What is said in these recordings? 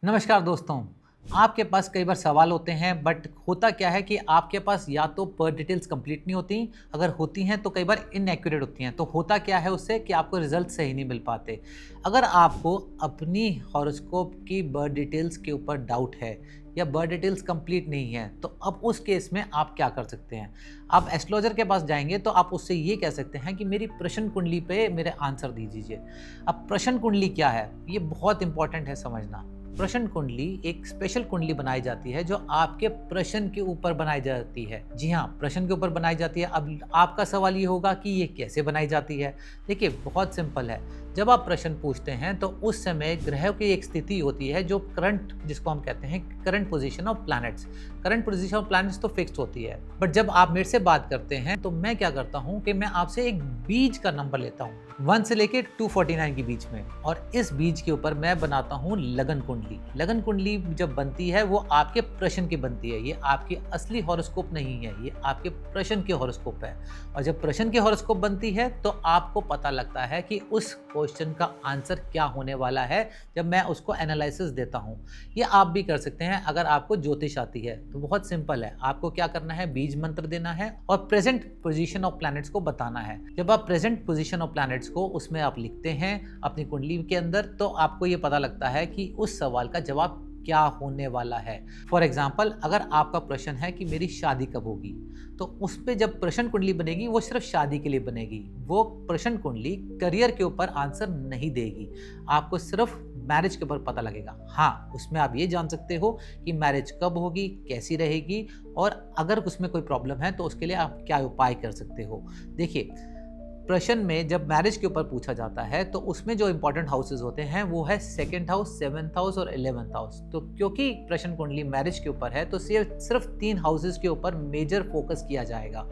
नमस्कार दोस्तों। आपके पास कई बार सवाल होते हैं बट होता क्या है कि आपके पास या तो बर्थ डिटेल्स कंप्लीट नहीं होती, अगर होती हैं तो कई बार इनएक्यूरेट होती हैं। तो होता क्या है उससे कि आपको रिजल्ट सही नहीं मिल पाते। अगर आपको अपनी हॉरोस्कोप की बर्थ डिटेल्स के ऊपर डाउट है या बर्थ डिटेल्स कंप्लीट नहीं है तो अब उस केस में आप क्या कर सकते हैं। आप एस्ट्रोलॉजर के पास जाएंगे तो आप उससे ये कह सकते हैं कि मेरी प्रश्न कुंडली पे मेरे आंसर दीजिए। अब प्रश्न कुंडली क्या है ये बहुत इंपॉर्टेंट है समझना। प्रश्न कुंडली एक स्पेशल कुंडली बनाई जाती है जो आपके प्रश्न के ऊपर बनाई जाती है। जी हाँ, प्रश्न के ऊपर बनाई जाती है। अब आपका सवाल ये होगा कि ये कैसे बनाई जाती है। देखिए बहुत सिंपल है। जब आप प्रश्न पूछते हैं तो उस समय ग्रहों की एक स्थिति होती है जो करंट, जिसको हम कहते हैं current position of planets. Current position of planets तो फिक्स्ड होती है, बट जब आप मेरे से बात करते हैं तो मैं क्या करता हूँ कि मैं आपसे एक बीज का नंबर लेता हूँ 1 से लेके 249 के बीच में, और इस बीज के ऊपर मैं बनाता हूँ लगन कुंडली। लगन कुंडली जब बनती है वो आपके प्रश्न की बनती है। ये आपकी असली हॉरोस्कोप नहीं है, ये आपके प्रश्न के हॉरोस्कोप है। और जब प्रश्न की हॉरोस्कोप बनती है तो आपको पता लगता है कि उस क्वेश्चन का आंसर क्या होने वाला है जब मैं उसको एनालिसिस देता हूँ। ये आप भी कर सकते हैं अगर आपको ज्योतिष आती है। तो बहुत सिंपल है, आपको क्या करना है, बीज मंत्र देना है और प्रेजेंट पोजीशन ऑफ प्लैनेट्स को बताना है। जब आप प्रेजेंट पोजीशन ऑफ प्लैनेट्स को उसमें आप लिखते हैं अपनी कुंडली के अंदर तो आपको ये पता लगता है कि उस सवाल का जवाब क्या होने वाला है। फॉर एग्जाम्पल, अगर आपका प्रश्न है कि मेरी शादी कब होगी, तो उस पर जब प्रश्न कुंडली बनेगी वो सिर्फ शादी के लिए बनेगी। वो प्रश्न कुंडली करियर के ऊपर आंसर नहीं देगी, आपको सिर्फ मैरिज के ऊपर पता लगेगा। हाँ, उसमें आप ये जान सकते हो कि मैरिज कब होगी, कैसी रहेगी, और अगर उसमें कोई प्रॉब्लम है तो उसके लिए आप क्या उपाय कर सकते हो। देखिए, प्रश्न में जब मैरिज के ऊपर पूछा जाता है तो उसमें जो इंपॉर्टेंट हाउसेज होते हैं वो है 2nd हाउस, 7th हाउस और 11th हाउस। तो क्योंकि प्रश्न कुंडली मैरिज के ऊपर है तो सिर्फ 3 हाउसेज के ऊपर मेजर फोकस किया जाएगा।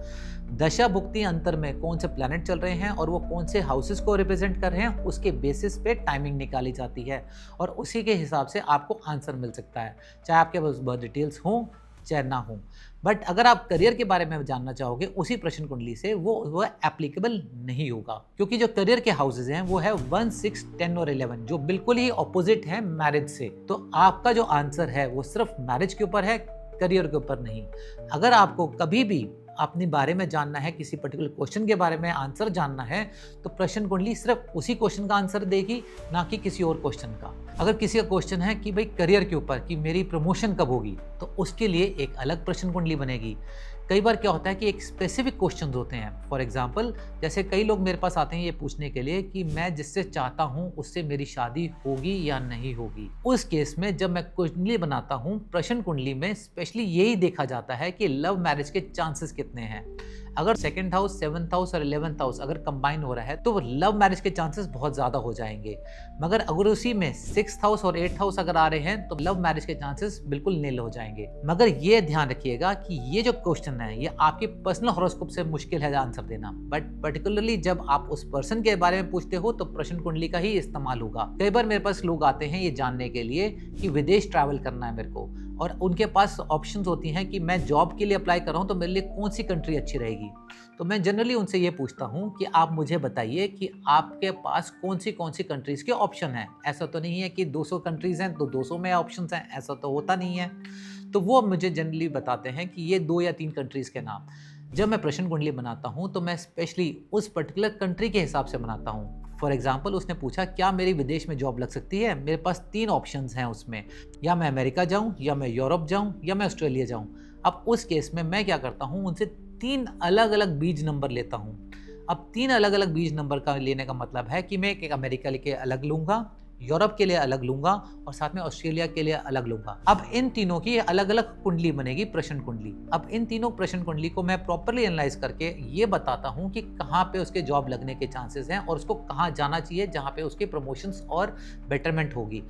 दशा भुक्ति अंतर में कौन से प्लैनेट चल रहे हैं और वो कौन से हाउसेज को रिप्रेजेंट कर रहे हैं, उसके बेसिस पे टाइमिंग निकाली जाती है और उसी के हिसाब से आपको आंसर मिल सकता है, चाहे आपके पास बर्थ डिटेल्स हों चाहे ना हो। बट अगर आप करियर के बारे में जानना चाहोगे उसी प्रश्न कुंडली से, वो एप्लीकेबल नहीं होगा, क्योंकि जो करियर के हाउसेज हैं वो है 1, 6, 10 और 11, जो बिल्कुल ही ऑपोजिट है मैरिज से। तो आपका जो आंसर है वो सिर्फ मैरिज के ऊपर है, करियर के ऊपर नहीं। अगर आपको कभी भी अपने बारे में जानना है, किसी पर्टिकुलर क्वेश्चन के बारे में आंसर जानना है, तो प्रश्न कुंडली सिर्फ उसी क्वेश्चन का आंसर देगी, ना कि किसी और क्वेश्चन का। अगर किसी का क्वेश्चन है कि भाई करियर के ऊपर कि मेरी प्रमोशन कब होगी, तो उसके लिए एक अलग प्रश्न कुंडली बनेगी। कई बार क्या होता है कि एक स्पेसिफिक क्वेश्चन होते हैं। फॉर एग्जाम्पल, जैसे कई लोग मेरे पास आते हैं ये पूछने के लिए कि मैं जिससे चाहता हूँ उससे मेरी शादी होगी या नहीं होगी। उस केस में जब मैं कुंडली बनाता हूँ, प्रश्न कुंडली में स्पेशली यही देखा जाता है कि लव मैरिज के चांसेस कितने हैं। अगर 2nd हाउस, 7th हाउस और 11th हाउस अगर कंबाइन हो रहा है तो लव मैरिज के चांसेस बहुत ज़्यादा हो जाएंगे। मगर अगर उसी में 6th हाउस और 8th हाउस अगर आ रहे हैं तो लव मैरिज के चांसेस बिल्कुल नील हो जाएंगे। मगर ये ध्यान रखिएगा कि ये जो क्वेश्चन है ये आपके पर्सनल हॉरोस्कोप से मुश्किल है आंसर देना, बट पर्टिकुलरली जब आप उस पर्सन के बारे में पूछते हो तो प्रश्न कुंडली का ही इस्तेमाल होगा। कई बार मेरे पास लोग आते हैं ये जानने के लिए कि विदेश ट्रैवल करना है मेरे को, और उनके पास ऑप्शंस होती हैं कि मैं जॉब के लिए अप्लाई कर रहा हूँ तो मेरे लिए कौन सी कंट्री अच्छी रहेगी। तो मैं जनरली उनसे ये पूछता हूँ कि आप मुझे बताइए कि आपके पास कौन सी कंट्रीज के ऑप्शन हैं। ऐसा तो नहीं है कि 200 कंट्रीज हैं तो 200 में ऑप्शंस हैं, ऐसा तो होता नहीं है। तो वो मुझे जनरली बताते हैं कि ये 2 या 3 कंट्रीज के नाम। जब मैं प्रश्न कुंडली बनाता हूँ तो मैं स्पेशली उस पर्टिकुलर कंट्री के हिसाब से बनाता हूँ। फॉर एग्जाम्पल, उसने पूछा क्या मेरी विदेश में जॉब लग सकती है, मेरे पास 3 ऑप्शंस हैं उसमें, या मैं अमेरिका जाऊँ, या मैं यूरोप जाऊँ, या मैं ऑस्ट्रेलिया जाऊँ। अब उस केस में मैं क्या करता हूँ, उनसे 3 अलग अलग बीज नंबर लेता हूँ। अब 3 अलग अलग बीज नंबर का लेने का मतलब है कि मैं एक अमेरिका लेके अलग लूँगा, यूरोप के लिए अलग लूंगा और साथ में ऑस्ट्रेलिया के लिए अलग लूंगा। अब इन तीनों की अलग अलग कुंडली बनेगी, प्रश्न कुंडली। अब इन तीनों प्रश्न कुंडली को मैं प्रॉपर्ली एनालाइज करके ये बताता हूँ कि कहाँ पे उसके जॉब लगने के चांसेस हैं और उसको कहाँ जाना चाहिए जहाँ पे उसकी प्रमोशंस और बेटरमेंट होगी।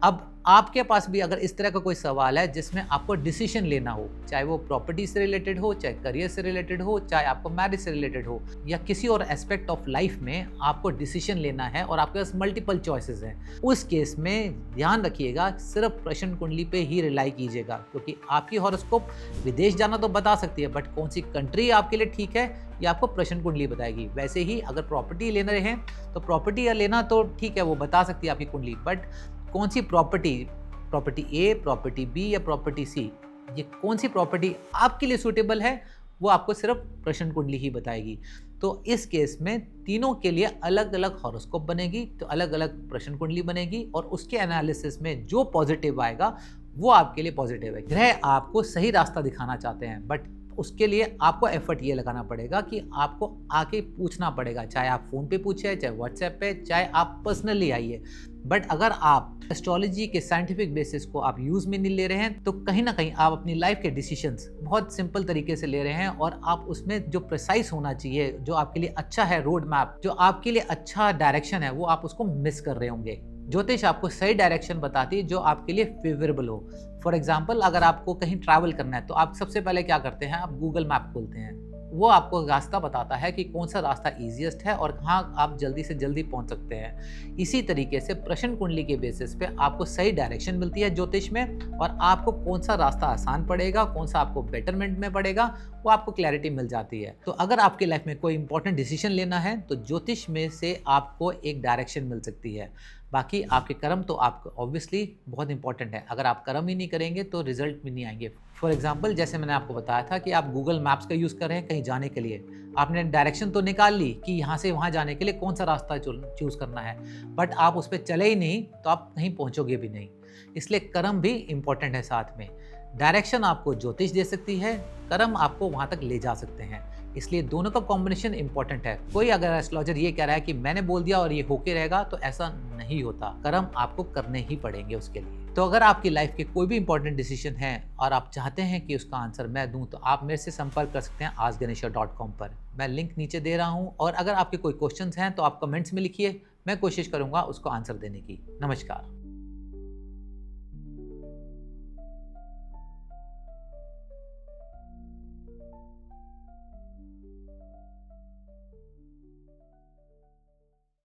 अब आपके पास भी अगर इस तरह का कोई सवाल है जिसमें आपको डिसीजन लेना हो, चाहे वो प्रॉपर्टी से रिलेटेड हो, चाहे करियर से रिलेटेड हो, चाहे आपको मैरिज से रिलेटेड हो, या किसी और एस्पेक्ट ऑफ लाइफ में आपको डिसीजन लेना है और आपके पास मल्टीपल चॉइसेस हैं, उस केस में ध्यान रखिएगा सिर्फ प्रश्न कुंडली पे ही रिलाई कीजिएगा, क्योंकि आपकी हॉरोस्कोप विदेश जाना तो बता सकती है, बट कौन सी कंट्री आपके लिए ठीक है ये आपको प्रश्न कुंडली बताएगी। वैसे ही अगर प्रॉपर्टी लेना रहे तो प्रॉपर्टी लेना तो ठीक है, वो बता सकती है आपकी कुंडली, बट कौन सी प्रॉपर्टी प्रॉपर्टी ए, प्रॉपर्टी बी या प्रॉपर्टी सी, ये कौन सी प्रॉपर्टी आपके लिए सूटेबल है वो आपको सिर्फ प्रश्न कुंडली ही बताएगी। तो इस केस में तीनों के लिए अलग अलग हॉरोस्कोप बनेगी, तो अलग अलग प्रश्न कुंडली बनेगी और उसके एनालिसिस में जो पॉजिटिव आएगा वो आपके लिए पॉजिटिव है। ग्रह आपको सही रास्ता दिखाना चाहते हैं, बट उसके लिए आपको एफर्ट ये लगाना पड़ेगा कि आपको आके पूछना पड़ेगा, चाहे आप फ़ोन पे पूछे, चाहे व्हाट्सएप पे, चाहे आप पर्सनली आइए। बट अगर आप एस्ट्रोलॉजी के साइंटिफिक बेसिस को आप यूज़ में नहीं ले रहे हैं तो कहीं ना कहीं आप अपनी लाइफ के डिसीजंस बहुत सिंपल तरीके से ले रहे हैं और आप उसमें जो प्रिसाइज होना चाहिए, जो आपके लिए अच्छा है रोड मैप, जो आपके लिए अच्छा डायरेक्शन है, वो आप उसको मिस कर रहे होंगे। ज्योतिष आपको सही डायरेक्शन बताती है जो आपके लिए फेवरेबल हो। फॉर एग्जाम्पल, अगर आपको कहीं ट्रैवल करना है तो आप सबसे पहले क्या करते हैं, आप गूगल मैप खोलते हैं, वो आपको रास्ता बताता है कि कौन सा रास्ता ईजिएस्ट है और कहाँ आप जल्दी से जल्दी पहुँच सकते हैं। इसी तरीके से प्रश्न कुंडली के बेसिस पे आपको सही डायरेक्शन मिलती है ज्योतिष में, और आपको कौन सा रास्ता आसान पड़ेगा, कौन सा आपको बेटरमेंट में पड़ेगा, वो आपको क्लैरिटी मिल जाती है। तो अगर आपकी लाइफ में कोई इंपॉर्टेंट डिसीजन लेना है तो ज्योतिष में से आपको एक डायरेक्शन मिल सकती है। बाकी आपके कर्म तो आपको ऑब्वियसली बहुत इंपॉर्टेंट है, अगर आप कर्म ही नहीं करेंगे तो रिजल्ट भी नहीं आएंगे। फॉर एग्जाम्पल, जैसे मैंने आपको बताया था कि आप गूगल मैप्स का यूज़ कर रहे हैं कहीं जाने के लिए, आपने डायरेक्शन तो निकाल ली कि यहाँ से वहाँ जाने के लिए कौन सा रास्ता चूज़ करना है, बट आप उस पर चले ही नहीं तो आप कहीं पहुँचोगे भी नहीं। इसलिए कर्म भी इम्पॉर्टेंट है साथ में। डायरेक्शन आपको ज्योतिष दे सकती है, कर्म आपको वहाँ तक ले जा सकते हैं, इसलिए दोनों का कॉम्बिनेशन इंपॉर्टेंट है। कोई अगर एस्ट्रोलॉजर ये कह रहा है कि मैंने बोल दिया और ये होके रहेगा, तो ऐसा नहीं होता। कर्म आपको करने ही पड़ेंगे उसके लिए। तो अगर आपकी लाइफ के कोई भी इंपॉर्टेंट डिसीजन है और आप चाहते हैं कि उसका आंसर मैं दूं, तो आप मेरे से संपर्क कर सकते हैं askganesha.com पर। मैं लिंक नीचे दे रहा हूं, और अगर आपके कोई क्वेश्चंस हैं तो आप कमेंट्स में लिखिए, मैं कोशिश करूंगा उसको आंसर देने की। नमस्कार।